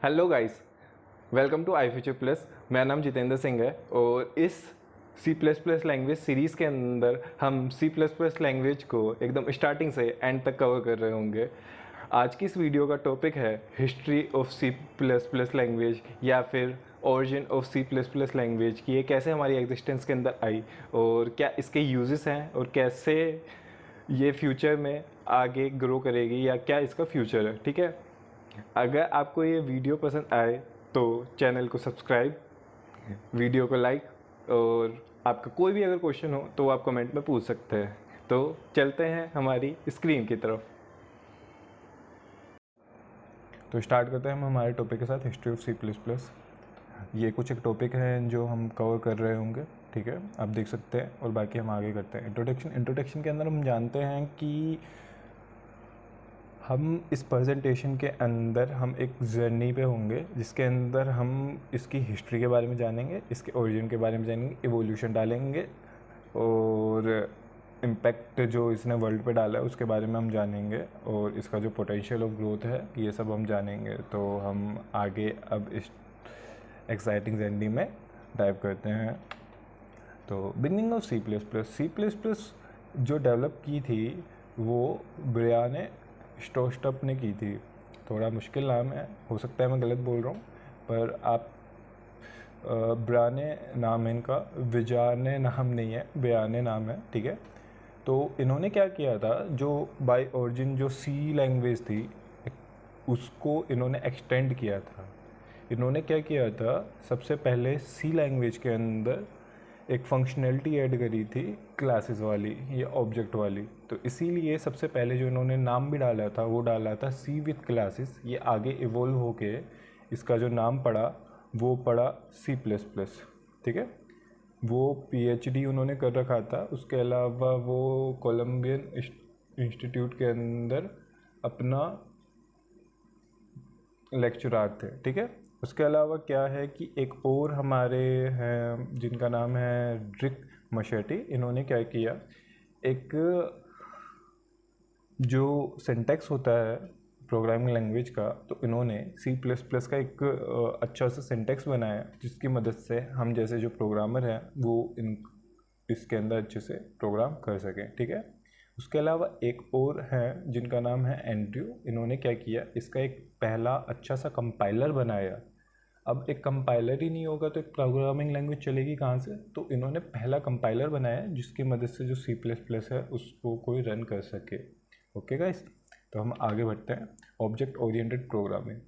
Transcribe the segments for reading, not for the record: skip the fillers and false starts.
Hello guys, welcome to I future plus. मेरा नाम जितेंद्र सिंह है और इस C plus plus language series के अंदर हम सी प्लस प्लस लैंग्वेज को एकदम स्टार्टिंग से एंड तक कवर कर रहे होंगे। आज की इस वीडियो का टॉपिक है history of C plus plus language या फिर origin of C plus plus language कि ये कैसे हमारी एग्जिस्टेंस के अंदर आई और क्या इसके यूजेस हैं और कैसे ये फ्यूचर में आगे ग्रो करेगी या क्या इसका फ्यूचर है। ठीक है, अगर आपको ये वीडियो पसंद आए तो चैनल को सब्सक्राइब, वीडियो को लाइक और आपका कोई भी अगर क्वेश्चन हो तो आप कमेंट में पूछ सकते हैं। तो चलते हैं हमारी स्क्रीन की तरफ। तो स्टार्ट करते हैं हम हमारे टॉपिक के साथ, history of C plus plus. ये कुछ एक टॉपिक है जो हम कवर कर रहे होंगे, ठीक है, आप देख सकते हैं, और बाकी हम आगे करते हैं। इंट्रोडक्शन के अंदर हम जानते हैं कि हम इस प्रेजेंटेशन के अंदर हम एक जर्नी पे होंगे जिसके अंदर हम इसकी हिस्ट्री के बारे में जानेंगे, इसके ओरिजिन के बारे में जानेंगे, इवोल्यूशन डालेंगे और इम्पैक्ट जो इसने वर्ल्ड पे डाला है उसके बारे में हम जानेंगे और इसका जो पोटेंशियल ऑफ ग्रोथ है ये सब हम जानेंगे। तो हम आगे अब इस एक्साइटिंग जर्नी में डाइव करते हैं। तो beginning of C plus plus जो डेवलप की थी वो ब्रियान स्टोस्टप ने की थी। थोड़ा मुश्किल नाम है, हो सकता है मैं गलत बोल रहा हूँ, पर आप ब्राने नाम है इनका, विजाने नाम नहीं है, ब्याने नाम है, ठीक है। तो इन्होंने क्या किया था, जो बाय ओरिजिन जो सी लैंग्वेज थी उसको इन्होंने एक्सटेंड किया था। इन्होंने क्या किया था, सबसे पहले सी लैंग्वेज के अंदर एक फंक्शनैलिटी ऐड करी थी क्लासेस वाली या ऑब्जेक्ट वाली। तो इसीलिए सबसे पहले जो इन्होंने नाम भी डाला था वो डाला था सी विथ क्लासेस। ये आगे इवोल्व होके इसका जो नाम पड़ा वो पड़ा सी प्लस प्लस, ठीक है। वो पीएचडी उन्होंने कर रखा था। उसके अलावा वो कोलंबियन इंस्टीट्यूट के अंदर अपना लेक्चरार थे, ठीक है। उसके अलावा क्या है कि एक और हमारे हैं जिनका नाम है ड्रिक मशेटी। इन्होंने क्या किया, एक जो सिंटैक्स होता है प्रोग्रामिंग लैंग्वेज का, तो इन्होंने सी प्लस प्लस का एक अच्छा सा सिंटैक्स बनाया जिसकी मदद से हम जैसे जो प्रोग्रामर हैं वो इसके अंदर अच्छे से प्रोग्राम कर सकें, ठीक है। उसके अलावा एक और हैं जिनका नाम है एंड्रयू। इन्होंने क्या किया, इसका एक पहला अच्छा सा कंपाइलर बनाया। अब एक कंपाइलर ही नहीं होगा तो एक प्रोग्रामिंग लैंग्वेज चलेगी कहाँ से। तो इन्होंने पहला कंपाइलर बनाया जिसकी मदद से जो सी प्लस प्लस है उसको कोई रन कर सके। ओके गाइस, तो हम आगे बढ़ते हैं। Object oriented programming.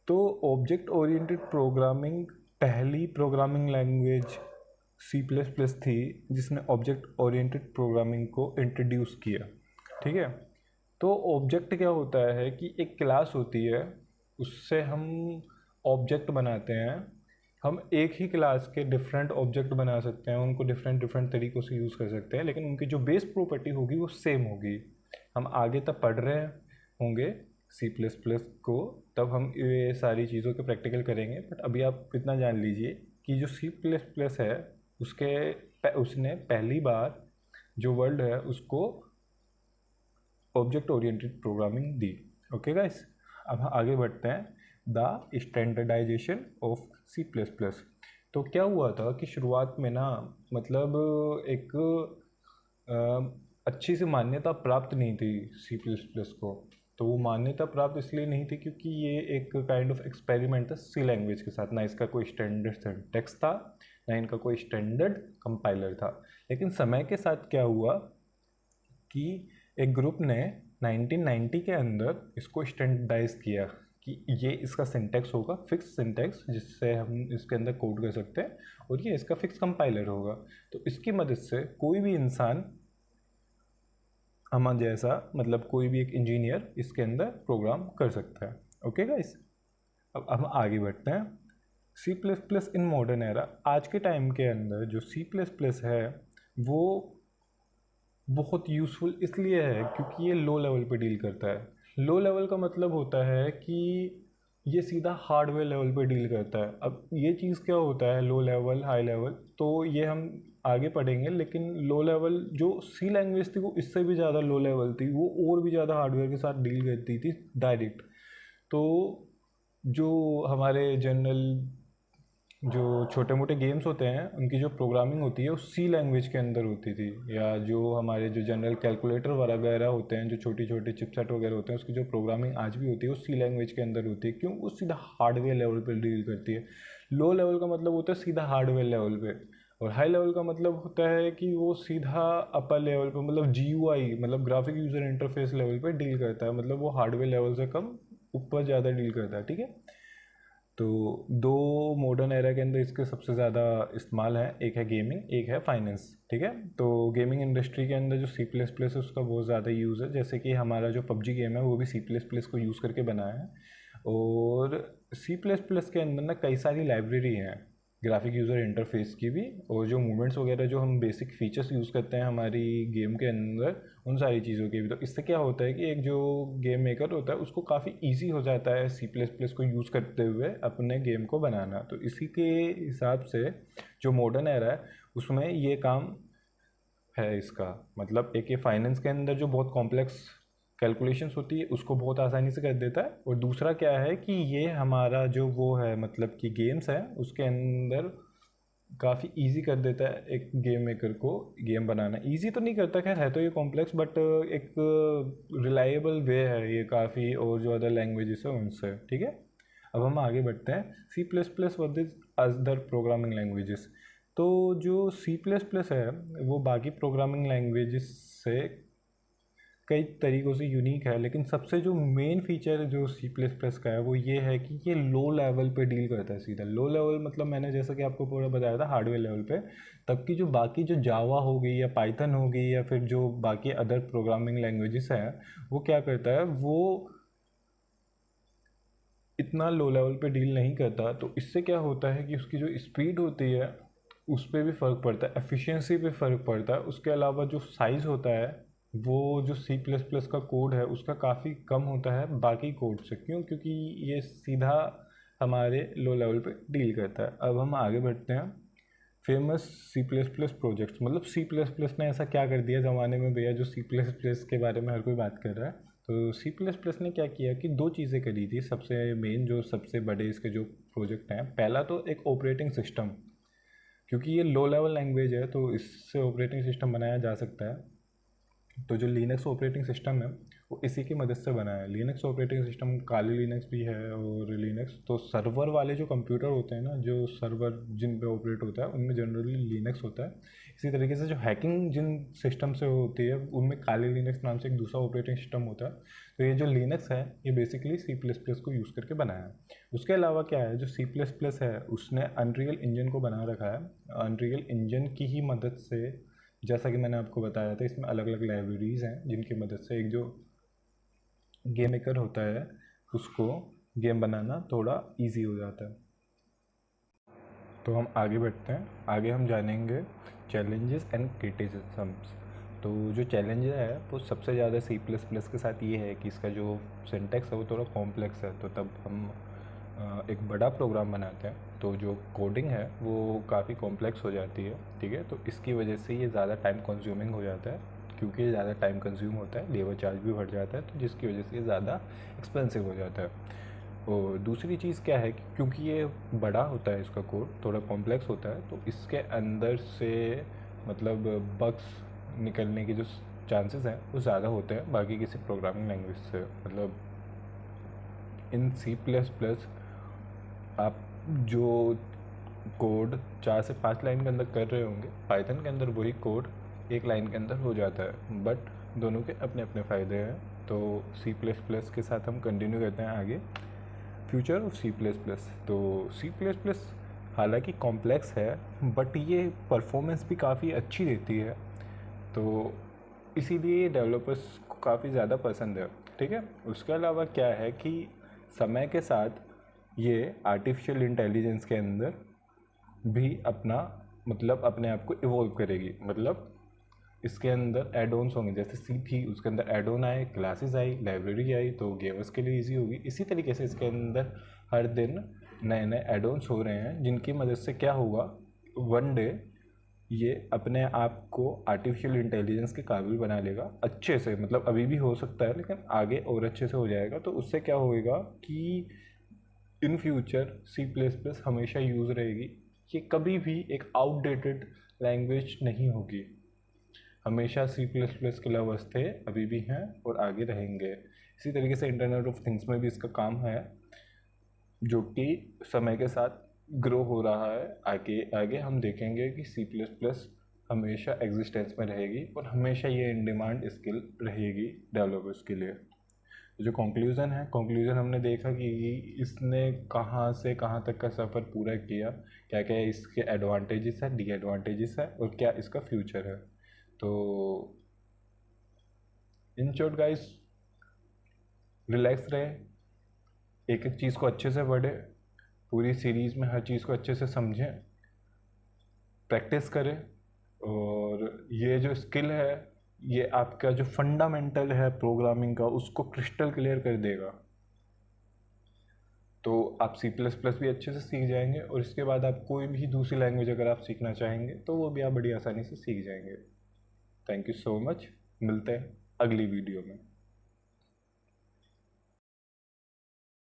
तो ऑब्जेक्ट ओरिएंटेड प्रोग्रामिंग पहली programming language C plus plus थी जिसने ऑब्जेक्ट ओरिएंटेड प्रोग्रामिंग को इंट्रोड्यूस किया, ठीक है। तो ऑब्जेक्ट क्या होता है कि एक क्लास होती है, उससे हम ऑब्जेक्ट बनाते हैं। हम एक ही क्लास के डिफरेंट ऑब्जेक्ट बना सकते हैं, उनको डिफरेंट तरीक़ों से यूज़ कर सकते हैं, लेकिन उनकी जो बेस प्रॉपर्टी होगी वो सेम होगी। हम आगे तब पढ़ रहे होंगे सी प्लस प्लस को, तब हम ये सारी चीज़ों के प्रैक्टिकल करेंगे। बट अभी आप इतना जान लीजिए कि जो सी प्लस प्लस है उसने पहली बार जो वर्ल्ड है उसको ऑब्जेक्ट ओरिएंटेड प्रोग्रामिंग दी। ओके गाइस, अब हम आगे बढ़ते हैं। The standardization of C plus plus. तो क्या हुआ था कि शुरुआत में ना, मतलब एक अच्छी सी मान्यता प्राप्त नहीं थी सी प्लस प्लस को। तो वो मान्यता प्राप्त इसलिए नहीं थी क्योंकि ये एक काइंड ऑफ एक्सपेरिमेंट था सी लैंग्वेज के साथ। ना इसका कोई स्टैंडर्ड सिंटैक्स था, ना इनका कोई स्टैंडर्ड कंपाइलर था। लेकिन समय के साथ क्या हुआ कि एक ग्रुप ने 1990 के अंदर इसको स्टैंडर्डाइज किया कि ये इसका सिंटैक्स होगा, फिक्स सिंटैक्स जिससे हम इसके अंदर कोड कर सकते हैं, और ये इसका फिक्स कंपाइलर होगा। तो इसकी मदद से कोई भी इंसान हम जैसा, मतलब कोई भी एक इंजीनियर इसके अंदर प्रोग्राम कर सकता है। ओके गाइस, अब हम आगे बढ़ते हैं। C plus plus in modern era. आज के टाइम के अंदर जो सी प्लस प्लस है वो बहुत यूज़फुल इसलिए है क्योंकि ये लो लेवल पे डील करता है। लो लेवल का मतलब होता है कि ये सीधा हार्डवेयर लेवल पे डील करता है। अब ये चीज़ क्या होता है, लो लेवल हाई लेवल, तो ये हम आगे पढ़ेंगे। लेकिन लो लेवल जो सी लैंग्वेज थी वो इससे भी ज़्यादा लो लेवल थी, वो और भी ज़्यादा हार्डवेयर के साथ डील करती थी डायरेक्ट। तो जो हमारे जनरल जो छोटे मोटे गेम्स होते हैं उनकी जो प्रोग्रामिंग होती है वो सी लैंग्वेज के अंदर होती थी, या जो हमारे जो जनरल कैलकुलेटर वगैरह होते हैं, जो छोटी छोटी चिपसेट वगैरह होते हैं, उसकी जो प्रोग्रामिंग आज भी होती है वो सी लैंग्वेज के अंदर होती है। क्यों? वो सीधा हार्डवेयर लेवल पर डील करती है। लो लेवल का मतलब होता है सीधा हार्डवेयर लेवल पे, और हाई लेवल का मतलब होता है कि वो सीधा अपर लेवल पे, मतलब GUI मतलब ग्राफिक यूज़र इंटरफेस लेवल पे डील करता है, मतलब वो हार्डवेयर लेवल से कम ऊपर ज़्यादा डील करता है। ठीक है, तो दो मॉडर्न एरा के अंदर इसके सबसे ज़्यादा इस्तेमाल है, एक है गेमिंग, एक है फाइनेंस। ठीक है, तो गेमिंग इंडस्ट्री के अंदर जो C++ है उसका बहुत ज़्यादा यूज़ है, जैसे कि हमारा जो PUBG गेम है वो भी C++ को यूज़ करके बनाया है। और C++ के अंदर ना कई सारी लाइब्रेरी हैं ग्राफिक यूज़र इंटरफेस की भी, और जो मूवमेंट्स वगैरह जो हम बेसिक फीचर्स यूज़ करते हैं हमारी गेम के अंदर, उन सारी चीज़ों की भी। तो इससे क्या होता है कि एक जो गेम मेकर होता है उसको काफ़ी इजी हो जाता है C++ को यूज़ करते हुए अपने गेम को बनाना। तो इसी के हिसाब से जो मॉडर्न एरा है उसमें ये काम है इसका, मतलब एक ये फाइनेंस के अंदर जो बहुत कॉम्प्लेक्स कैलकुलेशंस होती है उसको बहुत आसानी से कर देता है। और दूसरा क्या है कि ये हमारा जो वो है मतलब कि गेम्स है उसके अंदर काफ़ी इजी कर देता है एक गेम मेकर को गेम बनाना। इजी तो नहीं करता, खैर है तो ये कॉम्प्लेक्स, बट एक रिलायबल वे है ये काफ़ी और जो अदर लैंग्वेजेस है उनसे। ठीक है, अब हम आगे बढ़ते हैं C++ versus other programming languages. तो जो C++ है वो बाकी प्रोग्रामिंग लैंग्वेजेस से कई तरीक़ों से यूनिक है, लेकिन सबसे जो मेन फीचर जो C++ का है वो ये है कि ये लो लेवल पे डील करता है सीधा। लो लेवल मतलब मैंने जैसा कि आपको पूरा बताया था हार्डवेयर लेवल पे, तब की जो बाकी जो जावा हो गई या पाइथन हो गई या फिर जो बाकी अदर प्रोग्रामिंग लैंग्वेजेस हैं वो क्या करता है, वो इतना लो लेवल पे डील नहीं करता। तो इससे क्या होता है कि उसकी जो स्पीड होती है उस पर भी फ़र्क पड़ता है, एफिशिएंसी पे फ़र्क पड़ता है। उसके अलावा जो साइज़ होता है वो जो C++ का कोड है उसका काफ़ी कम होता है बाकी कोड से। क्यों? क्योंकि ये सीधा हमारे लो लेवल पे डील करता है। अब हम आगे बढ़ते हैं फेमस C++ प्रोजेक्ट्स, मतलब C++ ने ऐसा क्या कर दिया ज़माने में भैया जो C++ के बारे में हर कोई बात कर रहा है। तो C++ ने क्या किया कि दो चीज़ें करी थी सबसे मेन, जो सबसे बड़े इसके जो प्रोजेक्ट हैं। पहला तो एक ऑपरेटिंग सिस्टम, क्योंकि ये लो लेवल लैंग्वेज है तो इससे ऑपरेटिंग सिस्टम बनाया जा सकता है। तो जो लिनक्स ऑपरेटिंग सिस्टम है वो इसी की मदद से बना है। लिनक्स ऑपरेटिंग सिस्टम काली लिनक्स भी है, और लिनक्स तो सर्वर वाले जो कंप्यूटर होते हैं ना, जो सर्वर जिन पे ऑपरेट होता है उनमें जनरली लिनक्स होता है। इसी तरीके से जो हैकिंग जिन सिस्टम से होती है उनमें काली लिनक्स नाम से एक दूसरा ऑपरेटिंग सिस्टम होता है। तो ये जो लिनक्स है ये बेसिकली C++ को यूज़ करके बनाया है। उसके अलावा क्या है, जो C++ है उसने अनरियल इंजन को बना रखा है। अनरियल इंजन की ही मदद से, जैसा कि मैंने आपको बताया था, इसमें अलग अलग लाइब्रेरीज़ हैं जिनकी मदद से एक जो गेम मेकर होता है उसको गेम बनाना थोड़ा इजी हो जाता है। तो हम आगे बढ़ते हैं, आगे हम जानेंगे चैलेंजेस एंड क्रिटिसिज्म्स। तो जो चैलेंज है वो सबसे ज़्यादा C++ के साथ ये है कि इसका जो सिंटैक्स है वो थोड़ा कॉम्प्लेक्स है। तो तब हम एक बड़ा प्रोग्राम बनाते हैं तो जो कोडिंग है वो काफ़ी कॉम्प्लेक्स हो जाती है। ठीक है, तो इसकी वजह से ये ज़्यादा टाइम कंज्यूमिंग हो जाता है। क्योंकि ये ज़्यादा टाइम कंज्यूम होता है लेबर चार्ज भी बढ़ जाता है, तो जिसकी वजह से ये ज़्यादा एक्सपेंसिव हो जाता है। और दूसरी चीज़ क्या है कि क्योंकि ये बड़ा होता है, इसका कोड थोड़ा कॉम्प्लेक्स होता है, तो इसके अंदर से मतलब बग्स निकलने के जो चांसेस हैं वो ज़्यादा होते हैं बाकी किसी प्रोग्रामिंग लैंग्वेज से। मतलब इन C++ आप जो कोड 4 से 5 लाइन के अंदर कर रहे होंगे, पाइथन के अंदर वही कोड 1 लाइन के अंदर हो जाता है। बट दोनों के अपने अपने फ़ायदे हैं। तो C++ के साथ हम कंटिन्यू करते हैं आगे। Future of C++। तो C++ हालांकि कॉम्प्लेक्स है बट ये परफॉर्मेंस भी काफ़ी अच्छी देती है, तो इसीलिए ये डेवलपर्स को काफ़ी ज़्यादा पसंद है। ठीक है, उसके अलावा क्या है कि समय के साथ ये आर्टिफिशियल इंटेलिजेंस के अंदर भी अपना मतलब अपने आप को इवॉल्व करेगी। मतलब इसके अंदर एड ऑन्स होंगे, जैसे सी थी उसके अंदर एड ऑन आए, क्लासेस आई, लाइब्रेरी आई, तो गेमर्स के लिए इजी होगी। इसी तरीके से इसके अंदर हर दिन नए नए एड ऑन्स हो रहे हैं जिनकी मदद से क्या होगा, वन डे ये अपने आप को आर्टिफिशियल इंटेलिजेंस के काबिल बना लेगा अच्छे से। मतलब अभी भी हो सकता है लेकिन आगे और अच्छे से हो जाएगा। तो उससे क्या होएगा कि इन फ्यूचर C++ हमेशा यूज़ रहेगी। ये कभी भी एक आउटडेटेड लैंग्वेज नहीं होगी। हमेशा C++ के लवर्स थे, अभी भी हैं और आगे रहेंगे। इसी तरीके से इंटरनेट ऑफ थिंग्स में भी इसका काम है, जो कि समय के साथ ग्रो हो रहा है। आगे आगे हम देखेंगे कि C++ हमेशा एग्जिस्टेंस में रहेगी और हमेशा ये इन डिमांड स्किल रहेगी डेवलपर्स के लिए। जो कंक्लूज़न है, कंक्लूज़न हमने देखा कि इसने कहाँ से कहाँ तक का सफ़र पूरा किया, क्या क्या इसके एडवांटेजेस है, डिसएडवांटेजेस है और क्या इसका फ्यूचर है। तो इन शॉर्ट गाइस, रिलैक्स रहे, एक एक चीज़ को अच्छे से पढ़े, पूरी सीरीज़ में हर चीज़ को अच्छे से समझें, प्रैक्टिस करें। और ये जो स्किल है, ये आपका जो फंडामेंटल है प्रोग्रामिंग का, उसको क्रिस्टल क्लियर कर देगा। तो आप C++ भी अच्छे से सीख जाएंगे और इसके बाद आप कोई भी दूसरी लैंग्वेज अगर आप सीखना चाहेंगे तो वो भी आप बड़ी आसानी से सीख जाएंगे। थैंक यू सो मच, मिलते हैं अगली वीडियो में।